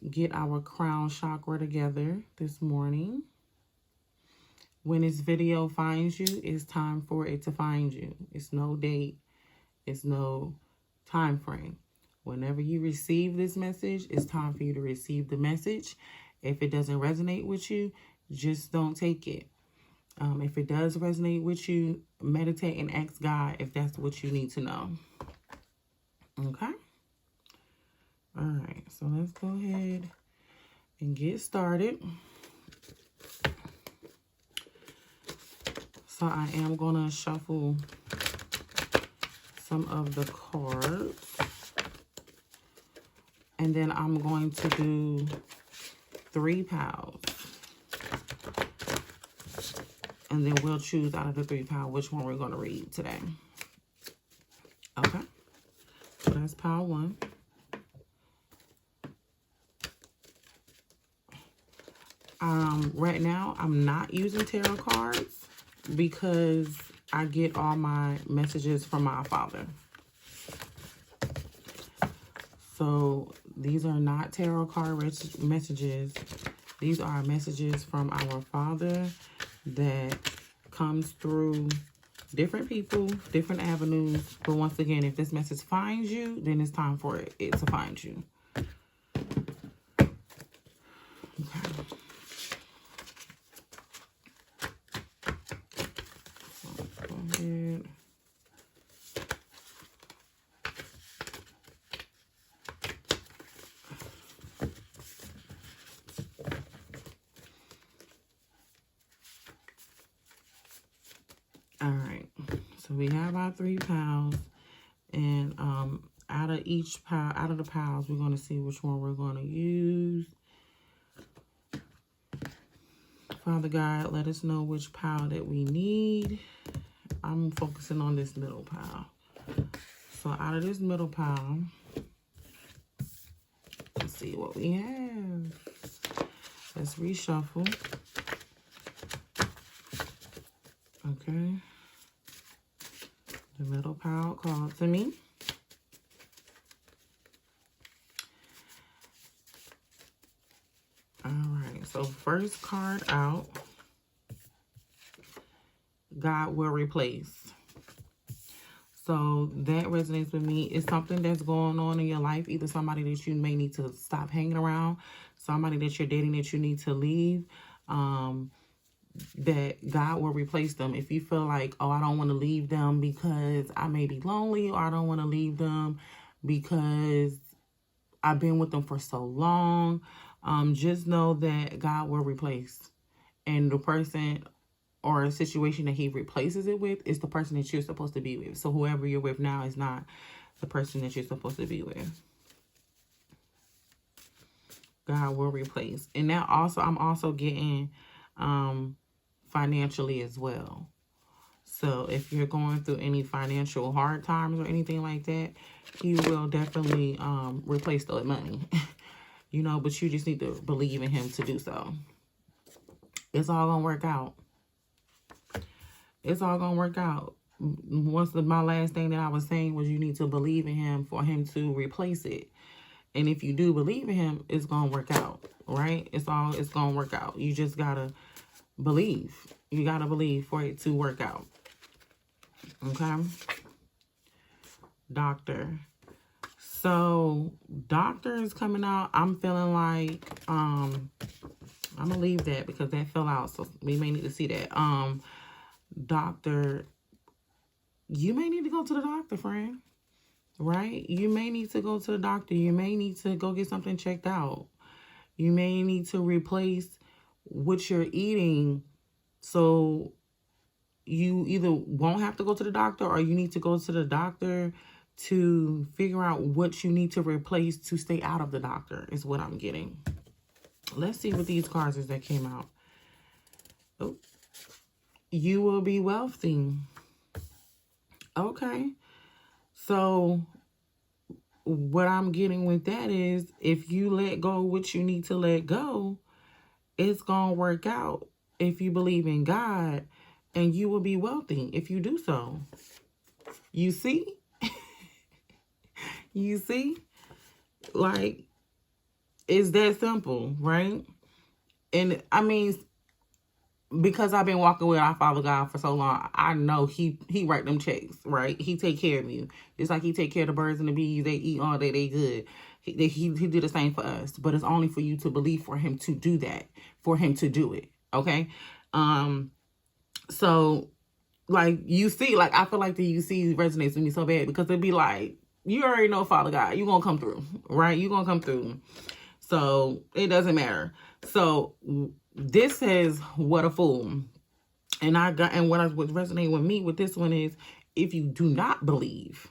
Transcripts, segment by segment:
get our crown chakra together this morning. When this video finds you, it's time for it to find you. It's no date. It's no time frame. Whenever you receive this message, it's time for you to receive the message. If it doesn't resonate with you, just don't take it. If it does resonate with you, meditate and ask God if that's what you need to know. Okay? All right, so let's go ahead and get started. So I am going to shuffle some of the cards. And then I'm going to do 3 piles. And then we'll choose out of the 3 piles which one we're going to read today. Okay. So that's pile 1. Right now, I'm not using tarot cards because I get all my messages from my Father. So these are not tarot card messages. These are messages from our Father that comes through different people, different avenues. But once again, if this message finds you, then it's time for it to find you. Okay. So go ahead. All right, so we have our 3 piles, and out of each pile, out of the piles, we're going to see which one we're going to use. Father God, let us know which pile that we need. I'm focusing on this middle pile. So out of this middle pile, let's see what we have. Let's reshuffle. Okay. The middle pile called to me. All right. So first card out, God will replace. So that resonates with me. It's something that's going on in your life. Either somebody that you may need to stop hanging around, somebody that you're dating that you need to leave. That God will replace them. If you feel like, oh, I don't want to leave them because I may be lonely, or I don't want to leave them because I've been with them for so long, just know that God will replace. And the person or a situation that he replaces it with is the person that you're supposed to be with. So whoever you're with now is not the person that you're supposed to be with. God will replace. And now also, I'm also getting financially as well. So if you're going through any financial hard times or anything like that, he will definitely replace that money. You know, but you just need to believe in him to do so. It's all gonna work out. It's all gonna work out. My last thing that I was saying was you need to believe in him for him to replace it. And if you do believe in him, it's gonna work out, right? It's gonna work out. You just gotta believe. You gotta believe for it to work out. Okay? Doctor. So, doctor is coming out. I'm feeling like, I'm gonna leave that because that fell out. So we may need to see that. Doctor, you may need to go to the doctor, friend. Right? You may need to go to the doctor. You may need to go get something checked out. You may need to replace what you're eating, so you either won't have to go to the doctor, or you need to go to the doctor to figure out what you need to replace to stay out of the doctor, is what I'm getting. Let's see what these cards is that came out. Oh, you will be wealthy. Okay. So what I'm getting with that is, if you let go what you need to let go, it's going to work out if you believe in God, and you will be wealthy if you do so. You see? You see? Like, It's that simple, right? And I mean, because I've been walking with our Father God for so long, I know he write them checks, right? He take care of you. Just like he take care of the birds and the bees. They eat all day, they good. He did the same for us. But it's only for you to believe for him to do that, for him to do it, okay? So, like, you see, like, I feel like the you see resonates with me so bad because it'd be like, you already know Father God. You're going to come through, right? You're going to come through. So, it doesn't matter. So, this says, what a fool. And what resonating with me with this one is, if you do not believe,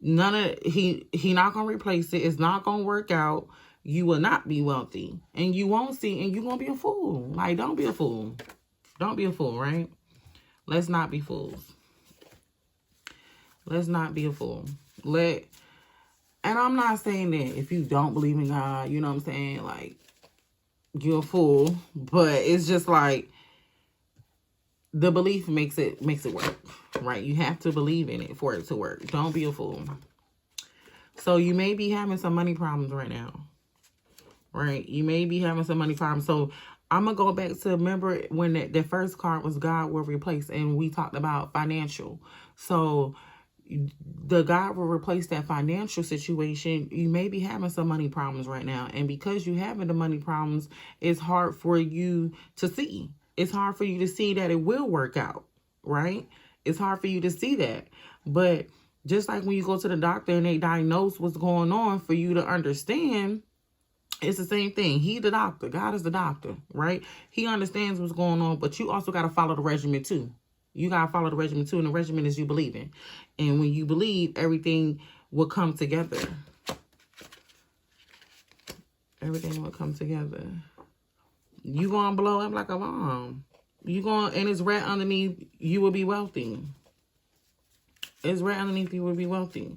none of he not gonna replace it. It's not gonna work out. You will not be wealthy, and you won't see, and you're gonna be a fool. Like, don't be a fool. Don't be a fool, right? Let's not be fools. Let's not be a fool. And I'm not saying that if you don't believe in God, you know what I'm saying, like, you're a fool. But it's just like, the belief makes it work, right? You have to believe in it for it to work. Don't be a fool. So you may be having some money problems right now, right? You may be having some money problems. So I'm going to go back to, remember when the first card was God will replace, and we talked about financial. So the God will replace that financial situation. You may be having some money problems right now. And because you're having the money problems, it's hard for you to see. It's hard for you to see that it will work out, right? It's hard for you to see that. But just like when you go to the doctor and they diagnose what's going on, for you to understand, it's the same thing. He the doctor. God is the doctor, right? He understands what's going on, but you also got to follow the regimen too. You got to follow the regimen too, and the regimen is you believing. And when you believe, everything will come together. Everything will come together. You going to blow up like a bomb. And it's right underneath, you will be wealthy. It's right underneath, you will be wealthy.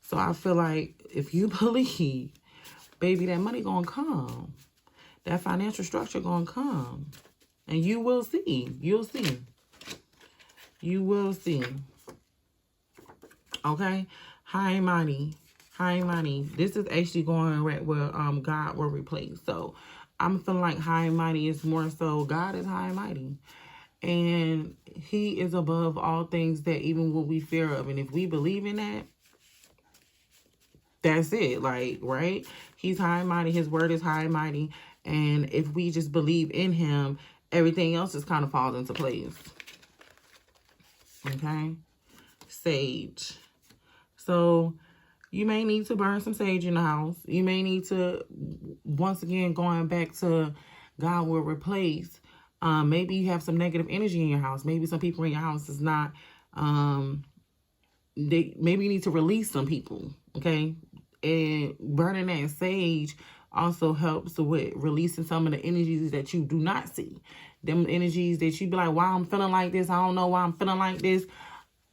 So I feel like if you believe, baby, that money going to come. That financial structure going to come. And you will see. You'll see. You will see. Okay? High money. High money. This is actually going right where God will replace. So I'm feeling like high and mighty is more so God is high and mighty. And he is above all things that even what we fear of. And if we believe in that, that's it. Like, right? He's high and mighty. His word is high and mighty. And if we just believe in him, everything else just kind of falls into place. Okay? Sage. So you may need to burn some sage in the house. You may need to, once again, going back to God will replace. Maybe you have some negative energy in your house. Maybe some people in your house is not, maybe you need to release some people, okay? And burning that sage also helps with releasing some of the energies that you do not see. Them energies that you be like, why I'm feeling like this? I don't know why I'm feeling like this.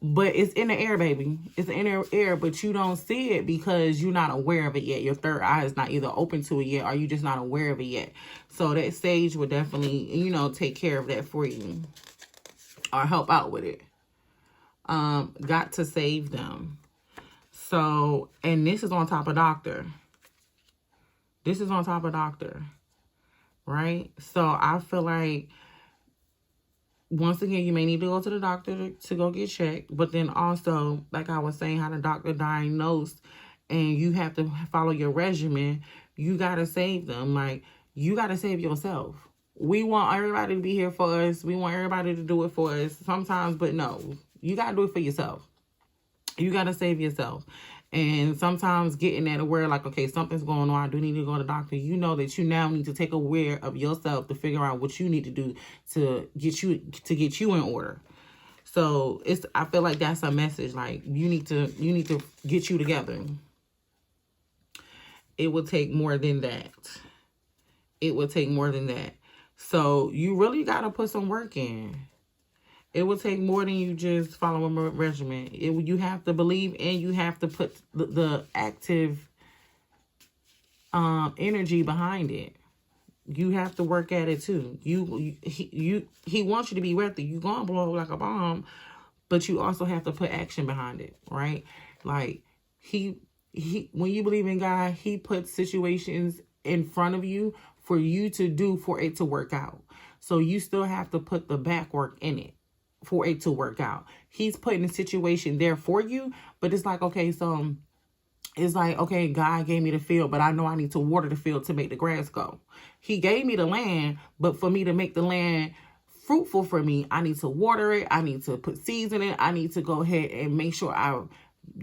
But it's in the air, baby. It's in the air, but you don't see it because you're not aware of it yet. Your third eye is not either open to it yet, or you just not aware of it yet. So that sage will definitely, take care of that for you or help out with it. Got to save them. So, and this is on top of doctor. This is on top of doctor, right? So I feel like, once again, you may need to go to the doctor to go get checked. But then also, like I was saying, how the doctor diagnosed, and you have to follow your regimen. You got to save them. Like, you got to save yourself. We want everybody to be here for us. We want everybody to do it for us sometimes. But no, you got to do it for yourself. You got to save yourself. And sometimes getting that aware, like, okay, something's going on. I do need to go to the doctor. You know that you now need to take aware of yourself to figure out what you need to do to get you in order. So I feel like that's a message. Like, you need to get you together. It will take more than that. It will take more than that. So you really got to put some work in. It will take more than you just follow a regimen. You have to believe, and you have to put the active energy behind it. You have to work at it too. He wants you to be wealthy. You're gonna blow like a bomb, but you also have to put action behind it, right? Like, he When you believe in God, he puts situations in front of you for you to do for it to work out. So you still have to put the back work in it for it to work out. He's putting the situation there for you, but it's like, okay, so it's like, okay, God gave me the field, but I know I need to water the field to make the grass go. He gave me the land, but for me to make the land fruitful for me, I need to water it. I need to put seeds in it. I need to go ahead and make sure I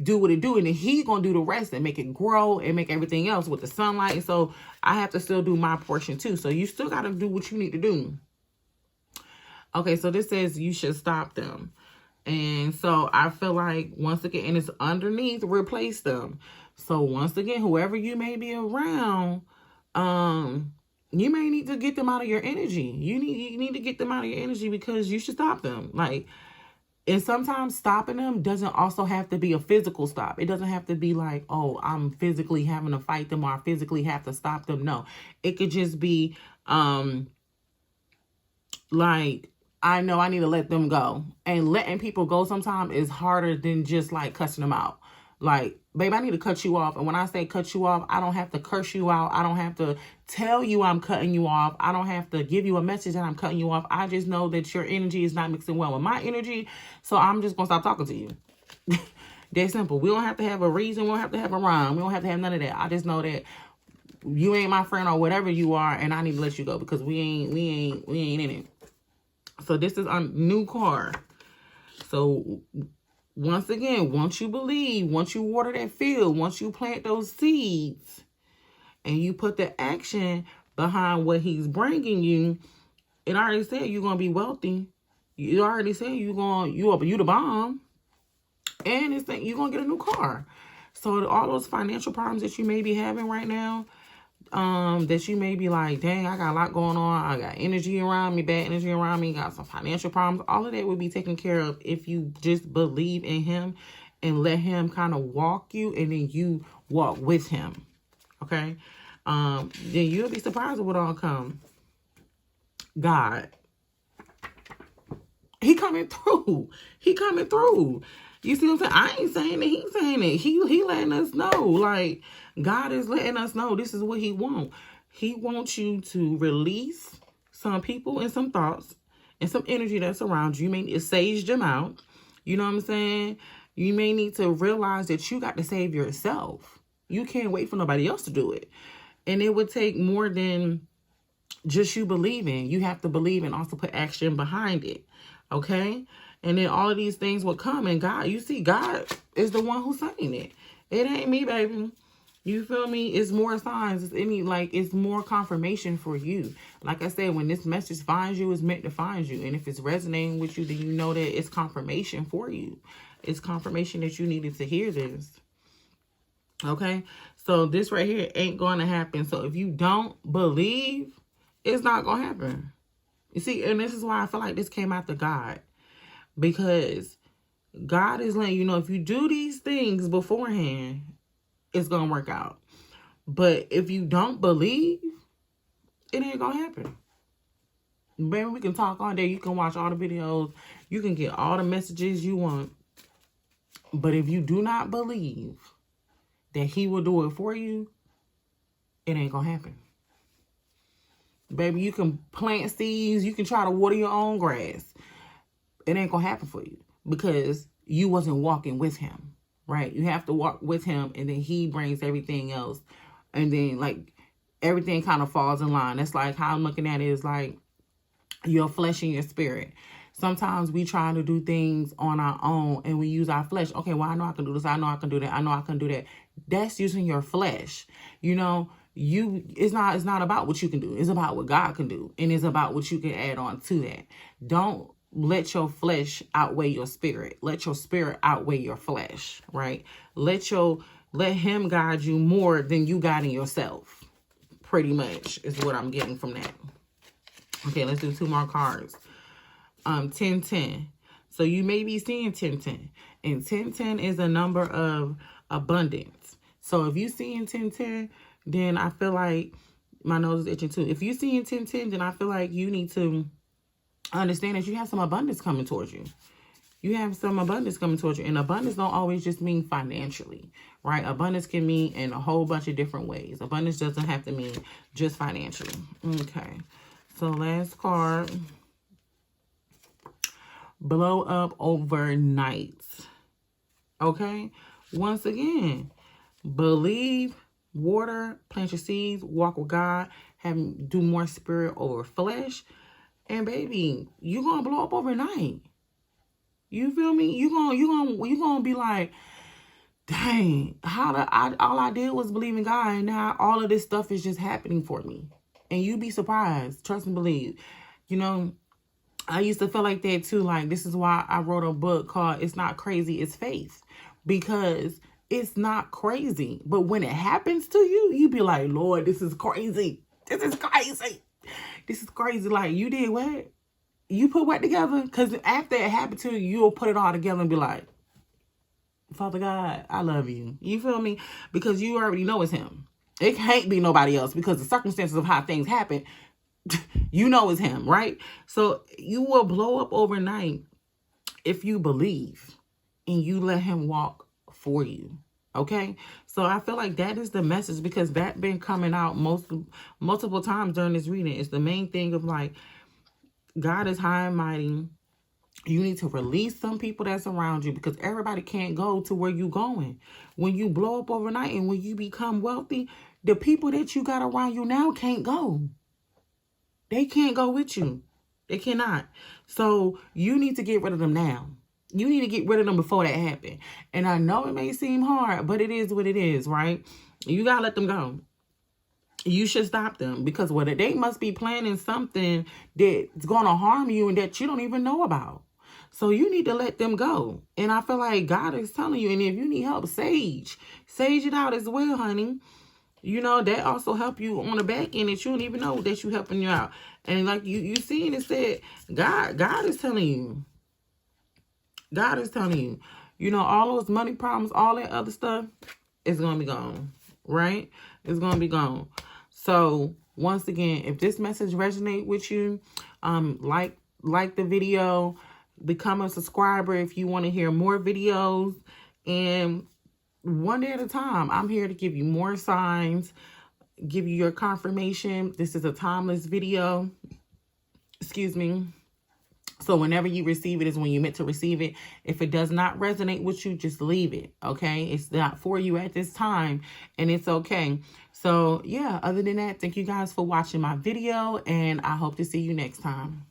do what it do, and then he's gonna do the rest and make it grow and make everything else with the sunlight. So I have to still do my portion too. So you still got to do what you need to do. Okay, so this says you should stop them. And so I feel like, once again, and it's underneath, replace them. So once again, whoever you may be around, you may need to get them out of your energy. You need to get them out of your energy, because you should stop them. Like, and sometimes stopping them doesn't also have to be a physical stop. It doesn't have to be like, oh, I'm physically having to fight them, or I physically have to stop them. No, it could just be like, I know I need to let them go. And letting people go sometimes is harder than just like cussing them out. Like, babe, I need to cut you off. And when I say cut you off, I don't have to curse you out. I don't have to tell you I'm cutting you off. I don't have to give you a message that I'm cutting you off. I just know that your energy is not mixing well with my energy. So I'm just going to stop talking to you. That's simple. We don't have to have a reason. We don't have to have a rhyme. We don't have to have none of that. I just know that you ain't my friend or whatever you are, and I need to let you go, because we ain't in it. So this is a new card. So once again, once you believe, once you water that field, once you plant those seeds, and you put the action behind what he's bringing you, it already said you're gonna be wealthy. You already said you the bomb, and it's that you're gonna get a new car. So all those financial problems that you may be having right now, that you may be like, dang, I got a lot going on. I got energy around me, bad energy around me, got some financial problems. All of that would be taken care of if you just believe in him and let him kind of walk you, and then you walk with him. Okay. Then you'll be surprised at what all come. God. He coming through. He coming through. You see what I'm saying? I ain't saying it. He's saying it. He letting us know. Like, God is letting us know this is what he wants. He wants you to release some people and some thoughts and some energy that's around you. You may need to sage them out. You know what I'm saying? You may need to realize that you got to save yourself. You can't wait for nobody else to do it. And it would take more than just you believing. You have to believe and also put action behind it. Okay? And then all of these things will come, and God, you see, God is the one who's saying it. It ain't me, baby. You feel me? It's more signs. It's more confirmation for you. Like I said, when this message finds you, it's meant to find you. And if it's resonating with you, then you know that it's confirmation for you. It's confirmation that you needed to hear this. Okay? So this right here ain't going to happen. So if you don't believe, it's not going to happen. You see, and this is why I feel like this came out to God. Because God is letting you know, if you do these things beforehand, it's going to work out. But if you don't believe, it ain't going to happen. Baby, we can talk all day. You can watch all the videos. You can get all the messages you want. But if you do not believe that he will do it for you, it ain't going to happen. Baby, you can plant seeds. You can try to water your own grass. It ain't going to happen for you, because you wasn't walking with him, right? You have to walk with him, and then he brings everything else. And then, like, everything kind of falls in line. That's like how I'm looking at it, is like your flesh and your spirit. Sometimes we try to do things on our own, and we use our flesh. Okay, well, I know I can do this. I know I can do that. I know I can do that. That's using your flesh. You know, it's not about what you can do. It's about what God can do. And it's about what you can add on to that. Don't let your flesh outweigh your spirit. Let your spirit outweigh your flesh, right? Let him guide you more than you guiding yourself. Pretty much is what I'm getting from that. Okay, let's do 2 more cards. 1010. So you may be seeing 1010. And 1010 is a number of abundance. So if you see in 1010, then I feel like my nose is itching too. If you see in 1010, then I feel like you need to understand that you have some abundance coming towards you. you have some abundance coming towards you. And abundance don't always just mean financially, right? Abundance can mean in a whole bunch of different ways. Abundance doesn't have to mean just financially. Okay. So last card. Blow up overnight. Okay. Once again, believe, water, plant your seeds, walk with God, do more spirit over flesh. And baby, you gonna blow up overnight. You feel me? You gonna be like, dang, all I did was believe in God, and now all of this stuff is just happening for me. And you be surprised. Trust and believe. You know, I used to feel like that too. Like, this is why I wrote a book called It's Not Crazy, It's Faith. Because it's not crazy. But when it happens to you, you be like, Lord, this is crazy. This is crazy. This is crazy. Like, you did what? You put what together? Because after it happened to you, you'll put it all together and be like, Father God, I love you. You feel me? Because you already know it's him. It can't be nobody else because the circumstances of how things happen, you know it's him, right? So you will blow up overnight if you believe and you let him walk for you. Okay, so I feel like that is the message, because that been coming out multiple times during this reading. It's the main thing of like, God is high and mighty. You need to release some people that's around you, because everybody can't go to where you going. When you blow up overnight and when you become wealthy, the people that you got around you now can't go. They can't go with you. They cannot. So you need to get rid of them now. You need to get rid of them before that happen. And I know it may seem hard, but it is what it is, right? You got to let them go. You should stop them, because they must be planning something that's going to harm you and that you don't even know about. So you need to let them go. And I feel like God is telling you, and if you need help, sage it out as well, honey. You know, that also help you on the back end that you don't even know that you helping you out. And like you see, and it said, God is telling you. God is telling you, you know, all those money problems, all that other stuff is going to be gone, right? It's going to be gone. So once again, if this message resonates with you, like the video, become a subscriber if you want to hear more videos, and one day at a time, I'm here to give you more signs, give you your confirmation. This is a timeless video. Excuse me. So whenever you receive it is when you meant to receive it. If it does not resonate with you, just leave it, okay? It's not for you at this time, and it's okay. So, yeah, other than that, thank you guys for watching my video, and I hope to see you next time.